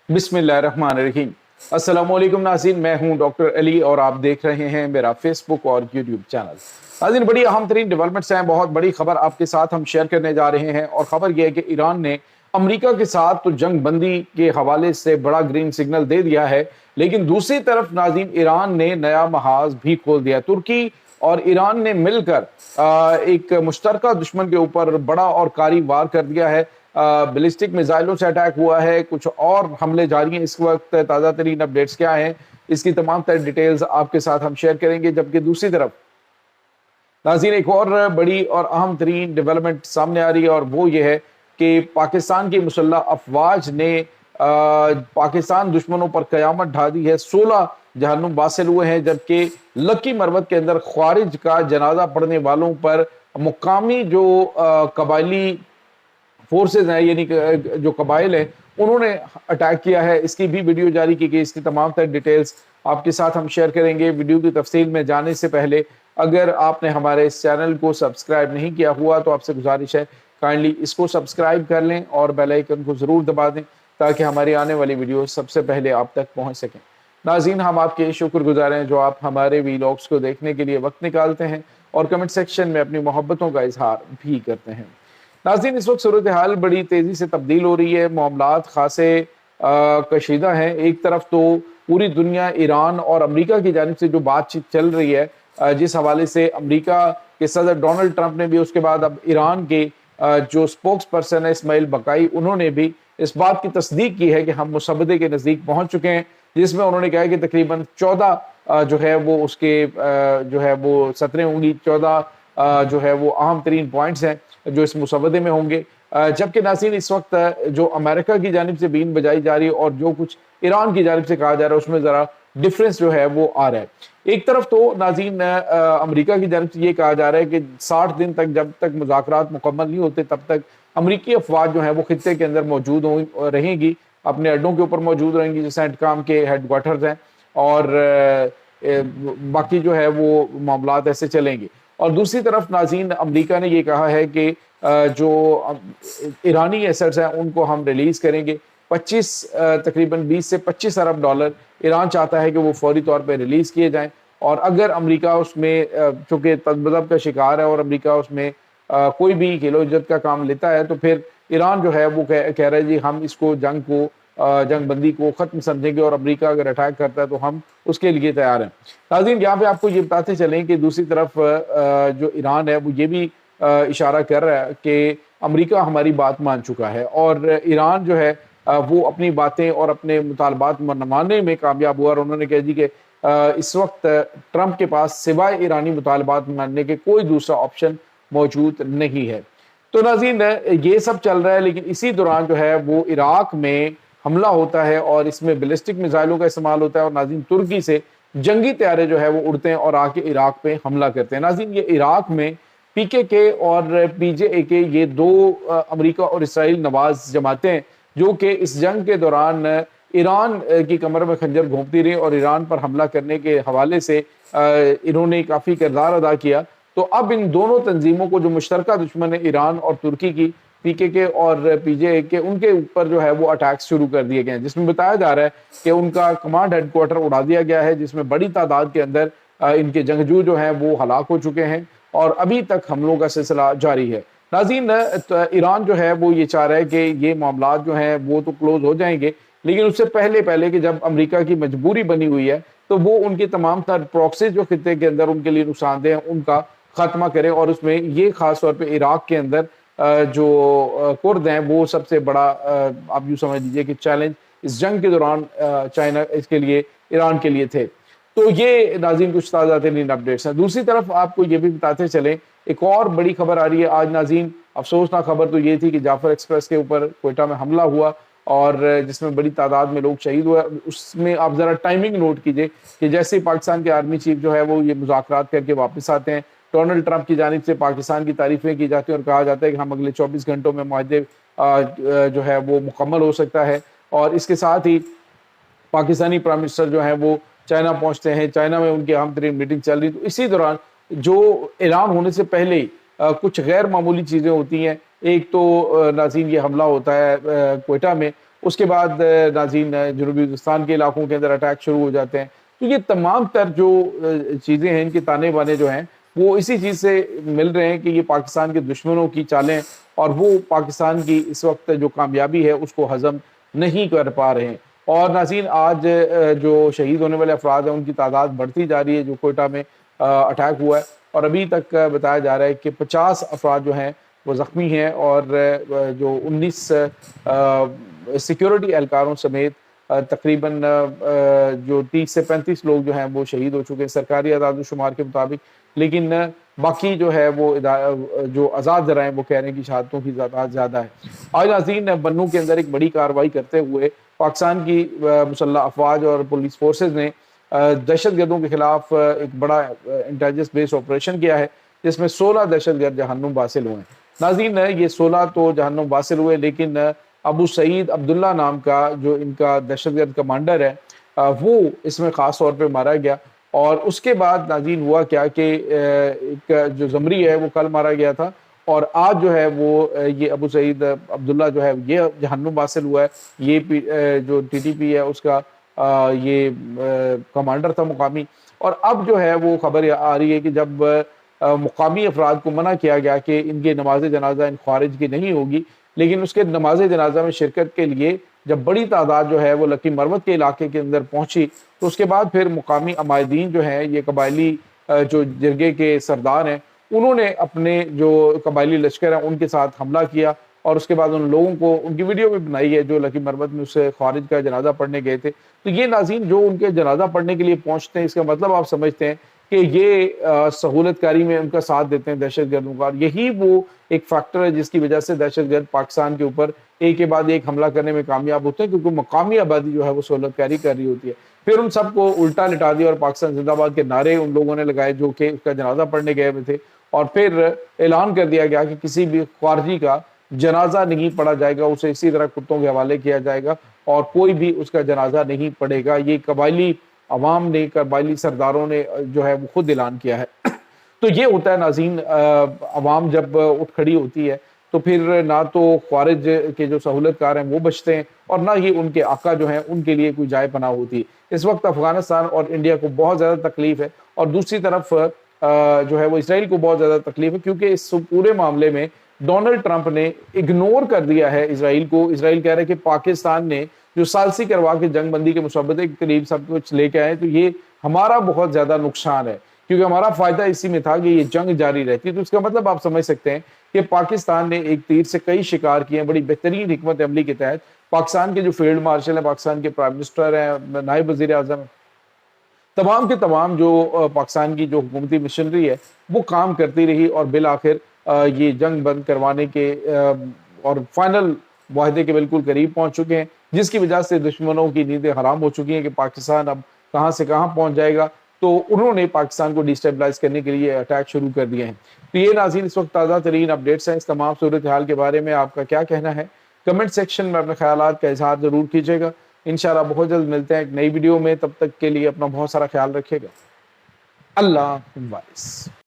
बिस्मिल्लाहिर्रहमानिर्रहीम। अस्सलामुअलैकुम नाज़रीन, मैं हूं डॉक्टर अली और आप देख रहे हैं मेरा फेसबुक और यूट्यूब चैनल। नाज़रीन, बड़ी अहम तरीन डेवलपमेंट्स हैं, बहुत बड़ी खबर आपके साथ हम शेयर करने जा रहे हैं और खबर यह है कि ईरान ने अमेरिका के साथ तो जंग बंदी के हवाले से बड़ा ग्रीन सिग्नल दे दिया है, लेकिन दूसरी तरफ नाज़रीन ईरान ने नया महाज भी खोल दिया। तुर्की और ईरान ने मिलकर एक मुश्तरका दुश्मन के ऊपर बड़ा और कारी वार कर दिया है। बैलिस्टिक मिसाइलों से अटैक हुआ है, कुछ और हमले जारी हैं। इस वक्त ताज़ा तरीन अपडेट्स क्या हैं, इसकी तमाम तर डिटेल्स आपके साथ हम शेयर करेंगे। जबकि दूसरी तरफ नाज़रीन एक और बड़ी और अहम तरीन डेवलपमेंट सामने आ रही है और वो ये है कि पाकिस्तान की मुसल्लह अफवाज ने पाकिस्तान दुश्मनों पर कयामत ढा दी है। 16 जहन्नुम वासिल हुए हैं, जबकि लकी मरवत के अंदर ख्वारिज का जनाजा पढ़ने वालों पर मुकामी जो कबायली फोर्सेज हैं, यानी जो कबाइल है, उन्होंने अटैक किया है। इसकी भी वीडियो जारी की गई, इसकी तमाम तर डिटेल्स आपके साथ हम शेयर करेंगे। वीडियो की तफसील में जाने से पहले अगर आपने हमारे इस चैनल को सब्सक्राइब नहीं किया हुआ तो आपसे गुजारिश है काइंडली इसको सब्सक्राइब कर लें और बेल आइकन को ज़रूर दबा दें ताकि हमारी आने वाली वीडियो सबसे पहले आप तक पहुंच सकें। नाज़रीन, हम आपके शुक्रगुजार हैं जो आप हमारे वीलॉग्स को देखने के लिए वक्त निकालते हैं और कमेंट सेक्शन में अपनी मोहब्बतों का इजहार भी करते हैं। नाज़रीन, इस वक्त सूरत हाल बड़ी तेज़ी से तब्दील हो रही है, मामलात खासे कशीदा हैं। एक तरफ तो पूरी दुनिया ईरान और अमेरिका की जानिब से जो बातचीत चल रही है, जिस हवाले से अमेरिका के सदर डोनाल्ड ट्रंप ने भी, उसके बाद अब ईरान के जो स्पोक्स पर्सन है इस्माइल बकाई, उन्होंने भी इस बात की तस्दीक की है कि हम मुसव्वदे के नज़दीक पहुंच चुके हैं, जिसमें उन्होंने कहा कि तकरीबन 14 जो है वो उसके जो है वो 17 होंगी, 14 जो है वो अहम तरीन पॉइंट्स हैं जो इस मुसव्वदे में होंगे। जबकि नाज़रीन इस वक्त जो अमेरिका की जानिब से बीन बजाई जा रही है और जो कुछ ईरान की जानिब से कहा जा रहा है उसमें ज़रा डिफरेंस जो है वो आ रहा है। एक तरफ तो नाज़रीन अमेरिका की जानिब से ये कहा जा रहा है कि 60 दिन तक जब तक मुज़ाकरात मुकम्मल नहीं होते तब तक अमरीकी अफवाज जो है वो खित्ते के अंदर मौजूद रहेंगी, अपने अड्डों के ऊपर मौजूद रहेंगी, जैसे एंटकाम के हेडक्वार्टर्स हैं, और बाकी जो है वो मामलात ऐसे चलेंगे। और दूसरी तरफ नाज़रीन अमेरिका ने ये कहा है कि जो ईरानी एसेट्स हैं उनको हम रिलीज़ करेंगे। तकरीबन 20 से 25 अरब डॉलर ईरान चाहता है कि वो फौरी तौर पर रिलीज़ किए जाएं। और अगर अमेरिका उसमें चूँकि तदबदब का शिकार है और अमेरिका उसमें कोई भी किलो इज्जत का काम लेता है तो फिर ईरान जो है वो कह रहा है जी हम इसको जंग बंदी को ख़त्म समझेंगे और अमेरिका अगर अटैक करता है तो हम उसके लिए तैयार हैं। नाज़रीन, यहाँ पे आपको ये बताते चलें कि दूसरी तरफ जो ईरान है वो ये भी इशारा कर रहा है कि अमेरिका हमारी बात मान चुका है और ईरान जो है वो अपनी बातें और अपने मुतालबात मानने में कामयाब हुआ। और उन्होंने कह दी कि इस वक्त ट्रंप के पास सिवाय ईरानी मुतालबात मानने के कोई दूसरा ऑप्शन मौजूद नहीं है। तो नाज़रीन ये सब चल रहा है, लेकिन इसी दौरान जो है वो इराक में हमला होता है और इसमें बैलिस्टिक मिसाइलों का इस्तेमाल होता है और नाज़रीन तुर्की से जंगी तैयारे जो है वो उड़ते हैं और आके इराक पे हमला करते हैं। नाज़रीन, ये इराक में पीकेके और पीजेए ये दो अमेरिका और इसराइल नवाज जमातें जो कि इस जंग के दौरान ईरान की कमर में खंजर घोंपती रही और ईरान पर हमला करने के हवाले से इन्होंने काफ़ी किरदार अदा किया। तो अब इन दोनों तंजीमों को जो मुश्तरका दुश्मन है ईरान और तुर्की की, पीकेके और पीजेए के, उनके ऊपर जो है वो अटैक्स शुरू कर दिए गए हैं, जिसमें बताया जा रहा है कि उनका कमांड हेडक्वार्टर उड़ा दिया गया है, जिसमें बड़ी तादाद के अंदर इनके जंगजू जो हैं वो हलाक हो चुके हैं और अभी तक हमलों का सिलसिला जारी है। नाज़रीन, ईरान जो है वो ये चाह रहा है कि ये मामला जो हैं वो तो क्लोज हो जाएंगे, लेकिन उससे पहले कि जब अमेरिका की मजबूरी बनी हुई है तो वो उनकी तमाम तर प्रॉक्सीज जो खित्ते के अंदर उनके लिए नुकसानदेह हैं उनका खात्मा करें। और उसमें ये खास तौर पे इराक के अंदर जो कुर्द हैं वो सबसे बड़ा आप यूँ समझ लीजिए कि चैलेंज इस जंग के दौरान चाइना इसके लिए ईरान के लिए थे। तो ये नाज़रीन कुछ ताज़ा तरीन अपडेट्स हैं। दूसरी तरफ आपको ये भी बताते चलें, एक और बड़ी खबर आ रही है आज नाज़रीन। अफसोसनाक खबर तो ये थी कि जाफर एक्सप्रेस के ऊपर क्वेटा में हमला हुआ और जिसमें बड़ी तादाद में लोग शहीद हुए। उसमें आप ज़रा टाइमिंग नोट कीजिए कि जैसे पाकिस्तान के आर्मी चीफ जो है वो ये मुज़ाकरात करके वापस आते हैं, डोनाल्ड ट्रंप की जानिब से पाकिस्तान की तारीफ़ें की जाती हैं और कहा जाता है कि हम अगले 24 घंटों में मुआहदे जो है वो मुकम्मल हो सकता है। और इसके साथ ही पाकिस्तानी प्राइम मिनिस्टर जो है वो चाइना पहुंचते हैं, चाइना में उनकी अहम तरीन मीटिंग चल रही। तो इसी दौरान जो ऐलान होने से पहले ही कुछ गैर मामूली चीज़ें होती हैं। एक तो नाज़रीन ये हमला होता है क्वेटा में, اس کے بعد ناظرین جنوبی ہندوستان کے علاقوں کے اندر اٹیک شروع ہو جاتے ہیں. تو یہ تمام تر جو چیزیں ہیں، ان کے تانے بانے جو ہیں وہ اسی چیز سے مل رہے ہیں کہ یہ پاکستان کے دشمنوں کی چالیں، اور وہ پاکستان کی اس وقت جو کامیابی ہے اس کو ہضم نہیں کر پا رہے ہیں. اور ناظرین آج جو شہید ہونے والے افراد ہیں ان کی تعداد بڑھتی جا رہی ہے. جو کوئٹہ میں اٹیک ہوا ہے، اور ابھی تک بتایا جا رہا ہے کہ 50 افراد جو ہیں وہ زخمی ہیں، اور جو 19 سیکیورٹی اہلکاروں سمیت تقریباً جو 30 سے 35 لوگ جو ہیں وہ شہید ہو چکے ہیں سرکاری اعداد و شمار کے مطابق. لیکن باقی جو ہے وہ جو آزاد ذرائع وہ کہہ رہے ہیں کہ شہادتوں کی تعداد زیادہ ہے. آج ناظرین بنوں کے اندر ایک بڑی کارروائی کرتے ہوئے پاکستان کی مسلح افواج اور پولیس فورسز نے دہشت گردوں کے خلاف ایک بڑا انٹیلیجنس بیس آپریشن کیا ہے، جس میں 16 دہشت گرد جہنم واصل ہوئے ہیں. ناظرین یہ 16 تو جہنم واصل ہوئے، لیکن ابو سعید عبداللہ نام کا جو ان کا دہشت گرد کمانڈر ہے وہ اس میں خاص طور پہ مارا گیا. اور اس کے بعد ناظرین ہوا کیا کہ ایک جو زمری ہے وہ کل مارا گیا تھا، اور آج جو ہے وہ یہ ابو سعید عبداللہ جو ہے یہ جہنم واصل ہوا ہے. یہ جو ٹی ٹی پی ہے اس کا یہ کمانڈر تھا مقامی. اور اب جو ہے وہ خبر آ رہی ہے کہ جب مقامی افراد کو منع کیا گیا کہ ان کی نماز جنازہ ان خوارج کی نہیں ہوگی، لیکن اس کے نماز جنازہ میں شرکت کے لیے جب بڑی تعداد جو ہے وہ لکی مروت کے علاقے کے اندر پہنچی، تو اس کے بعد پھر مقامی عمائدین جو ہیں، یہ قبائلی جو جرگے کے سردار ہیں، انہوں نے اپنے جو قبائلی لشکر ہیں ان کے ساتھ حملہ کیا، اور اس کے بعد ان لوگوں کو ان کی ویڈیو بھی بنائی ہے جو لکی مروت میں اس خوارج کا جنازہ پڑھنے گئے تھے. تو یہ ناظرین جو ان کے جنازہ پڑھنے کے لیے پہنچتے ہیں، اس کا مطلب آپ سمجھتے ہیں کہ یہ سہولت کاری میں ان کا ساتھ دیتے ہیں دہشت گردوں کا. اور یہی وہ ایک فیکٹر ہے جس کی وجہ سے دہشت گرد پاکستان کے اوپر ایک کے بعد ایک حملہ کرنے میں کامیاب ہوتے ہیں، کیونکہ مقامی آبادی جو ہے وہ سہولت کاری کر رہی ہوتی ہے. پھر ان سب کو الٹا لٹا دیا اور پاکستان زندہ باد کے نعرے ان لوگوں نے لگائے جو کہ اس کا جنازہ پڑھنے گئے ہوئے تھے، اور پھر اعلان کر دیا گیا کہ کسی بھی خارجی کا جنازہ نہیں پڑھا جائے گا، اسے اسی طرح کتوں کے حوالے کیا جائے گا، اور کوئی بھی اس کا جنازہ نہیں پڑھے گا. یہ قبائلی عوام نے، قبائلی سرداروں نے جو ہے وہ خود اعلان کیا ہے. تو یہ ہوتا ہے ناظرین، عوام جب اٹھ کھڑی ہوتی ہے تو پھر نہ تو خوارج کے جو سہولت کار ہیں وہ بچتے ہیں، اور نہ ہی ان کے آقا جو ہیں ان کے لیے کوئی جائے پناہ ہوتی ہے. اس وقت افغانستان اور انڈیا کو بہت زیادہ تکلیف ہے، اور دوسری طرف جو ہے وہ اسرائیل کو بہت زیادہ تکلیف ہے، کیونکہ اس پورے معاملے میں ڈونلڈ ٹرمپ نے اگنور کر دیا ہے اسرائیل کو. اسرائیل کہہ رہا ہے کہ پاکستان نے جو ثالثی کروا کے جنگ بندی کے مسودے کے قریب سب کچھ لے کے آئے، تو یہ ہمارا بہت زیادہ نقصان ہے، کیونکہ ہمارا فائدہ اسی میں تھا کہ یہ جنگ جاری رہتی. تو اس کا مطلب آپ سمجھ سکتے ہیں کہ پاکستان نے ایک تیر سے کئی شکار کیے ہیں. بڑی بہترین حکمت عملی کے تحت پاکستان کے جو فیلڈ مارشل ہیں، پاکستان کے پرائم منسٹر ہیں، نائب وزیر اعظم ہیں، تمام کے تمام جو پاکستان کی جو حکومتی مشنری ہے وہ کام کرتی رہی، اور بالآخر یہ جنگ بند کروانے کے اور فائنل معاہدے کے بالکل قریب پہنچ چکے ہیں، جس کی وجہ سے دشمنوں کی نیندیں حرام ہو چکی ہیں کہ پاکستان اب کہاں سے کہاں پہنچ جائے گا. تو انہوں نے پاکستان کو ڈیسٹیبلائز کرنے کے لیے اٹیک شروع کر دیے ہیں. تو یہ ناظرین اس وقت تازہ ترین اپڈیٹس ہیں. اس تمام صورتحال کے بارے میں آپ کا کیا کہنا ہے؟ کمنٹ سیکشن میں اپنے خیالات کا اظہار ضرور کیجیے گا. انشاءاللہ بہت جلد ملتے ہیں ایک نئی ویڈیو میں. تب تک کے لیے اپنا بہت سارا خیال رکھیے گا. اللہ حافظ.